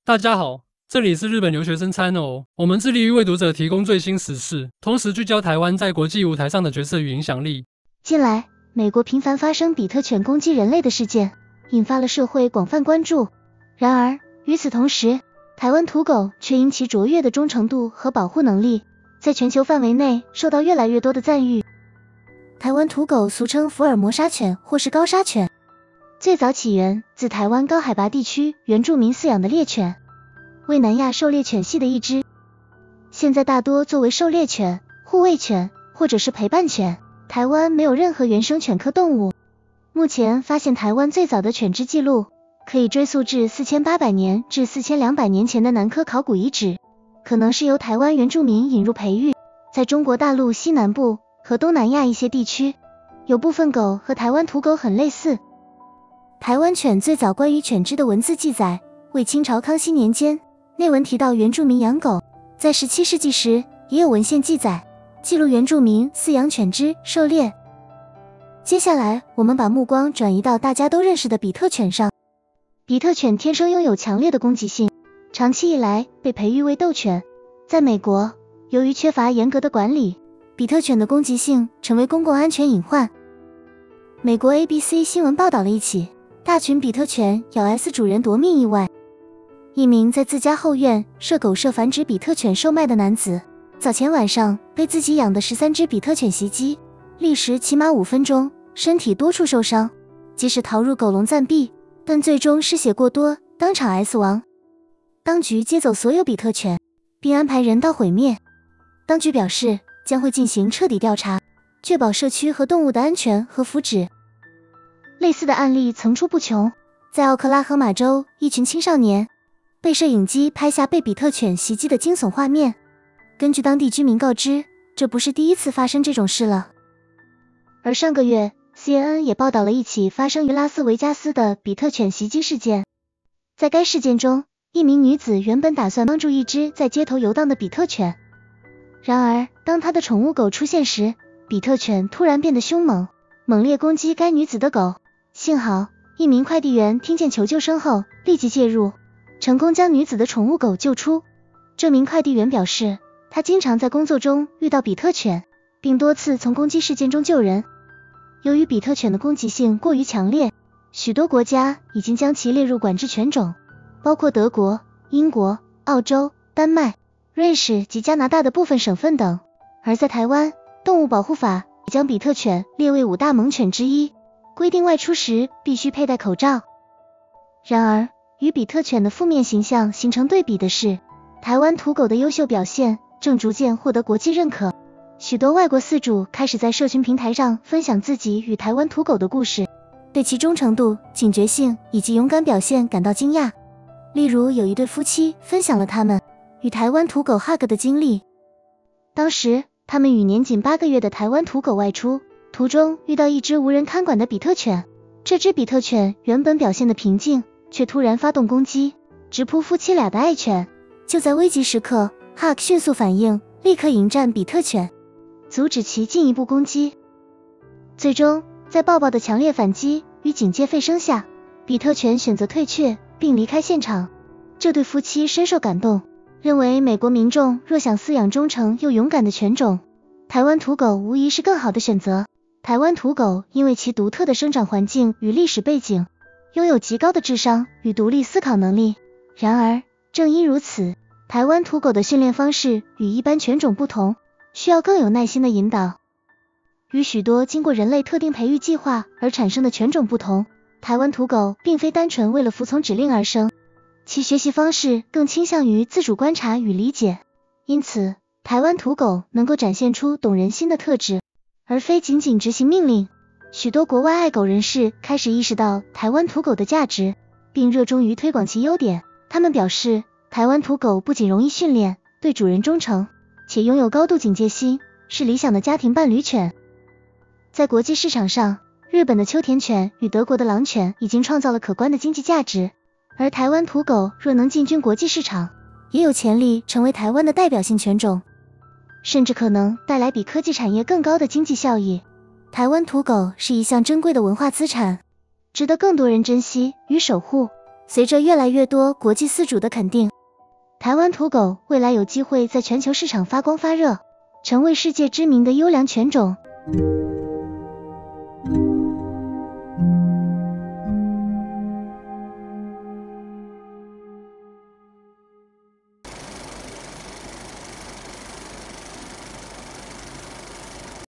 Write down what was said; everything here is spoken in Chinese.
大家好，这里是日本留学生 Channel， 我们致力于为读者提供最新时事，同时聚焦台湾在国际舞台上的角色与影响力。近来，美国频繁发生比特犬攻击人类的事件，引发了社会广泛关注。然而，与此同时，台湾土狗却因其卓越的忠诚度和保护能力，在全球范围内受到越来越多的赞誉。台湾土狗俗称福尔摩沙犬或是高沙犬，最早起源自台湾高海拔地区原住民饲养的猎犬，为南亚狩猎犬系的一支。现在大多作为狩猎犬、护卫犬或者是陪伴犬。台湾没有任何原生犬科动物。目前发现台湾最早的犬只记录，可以追溯至4800年至4200年前的南科考古遗址，可能是由台湾原住民引入培育，在中国大陆西南部和东南亚一些地区，有部分狗和台湾土狗很类似。台湾犬最早关于犬只的文字记载，为清朝康熙年间，内文提到原住民养狗，在17世纪时也有文献记载，记录原住民饲养犬只狩猎。接下来，我们把目光转移到大家都认识的比特犬上。比特犬天生拥有强烈的攻击性，长期以来被培育为斗犬。在美国，由于缺乏严格的管理，比特犬的攻击性成为公共安全隐患。美国 ABC 新闻报道了一起大群比特犬咬 S 主人夺命意外。一名在自家后院设狗舍繁殖比特犬售卖的男子，早前晚上被自己养的13只比特犬袭击，历时起码5分钟，身体多处受伤，即使逃入狗笼暂避，但最终失血过多，当场挨死亡。当局接走所有比特犬，并安排人道毁灭。当局表示将会进行彻底调查，确保社区和动物的安全和福祉。类似的案例层出不穷，在奥克拉荷马州，一群青少年被摄影机拍下被比特犬袭击的惊悚画面。根据当地居民告知，这不是第一次发生这种事了。而上个月 CNN 也报道了一起发生于拉斯维加斯的比特犬袭击事件。在该事件中，一名女子原本打算帮助一只在街头游荡的比特犬，然而当她的宠物狗出现时，比特犬突然变得凶猛，猛烈攻击该女子的狗。幸好一名快递员听见求救声后立即介入，成功将女子的宠物狗救出。这名快递员表示，他经常在工作中遇到比特犬，并多次从攻击事件中救人。由于比特犬的攻击性过于强烈，许多国家已经将其列入管制犬种，包括德国、英国、澳洲、丹麦、瑞士及加拿大的部分省份等。而在台湾，动物保护法也将比特犬列为5大猛犬之一，规定外出时必须佩戴口罩。然而，与比特犬的负面形象形成对比的是，台湾土狗的优秀表现正逐渐获得国际认可。许多外国饲主开始在社群平台上分享自己与台湾土狗的故事，对其忠诚度、警觉性以及勇敢表现感到惊讶。例如，有一对夫妻分享了他们与台湾土狗 hug 的经历。当时，他们与年仅8个月的台湾土狗外出，途中遇到一只无人看管的比特犬。这只比特犬原本表现得平静，却突然发动攻击，直扑夫妻俩的爱犬。就在危急时刻， hug 迅速反应，立刻迎战比特犬，阻止其进一步攻击。最终，在抱抱的强烈反击与警戒吠声下，比特犬选择退却并离开现场。这对夫妻深受感动，认为美国民众若想饲养忠诚又勇敢的犬种，台湾土狗无疑是更好的选择。台湾土狗因为其独特的生长环境与历史背景，拥有极高的智商与独立思考能力。然而，正因如此，台湾土狗的训练方式与一般犬种不同，需要更有耐心的引导。与许多经过人类特定培育计划而产生的犬种不同，台湾土狗并非单纯为了服从指令而生，其学习方式更倾向于自主观察与理解。因此，台湾土狗能够展现出懂人心的特质，而非仅仅执行命令。许多国外爱狗人士开始意识到台湾土狗的价值，并热衷于推广其优点。他们表示，台湾土狗不仅容易训练，对主人忠诚，且拥有高度警戒心，是理想的家庭伴侣犬。在国际市场上，日本的秋田犬与德国的狼犬已经创造了可观的经济价值，而台湾土狗若能进军国际市场，也有潜力成为台湾的代表性犬种，甚至可能带来比科技产业更高的经济效益。台湾土狗是一项珍贵的文化资产，值得更多人珍惜与守护。随着越来越多国际饲主的肯定，台湾土狗未来有机会在全球市场发光发热，成为世界知名的优良犬种。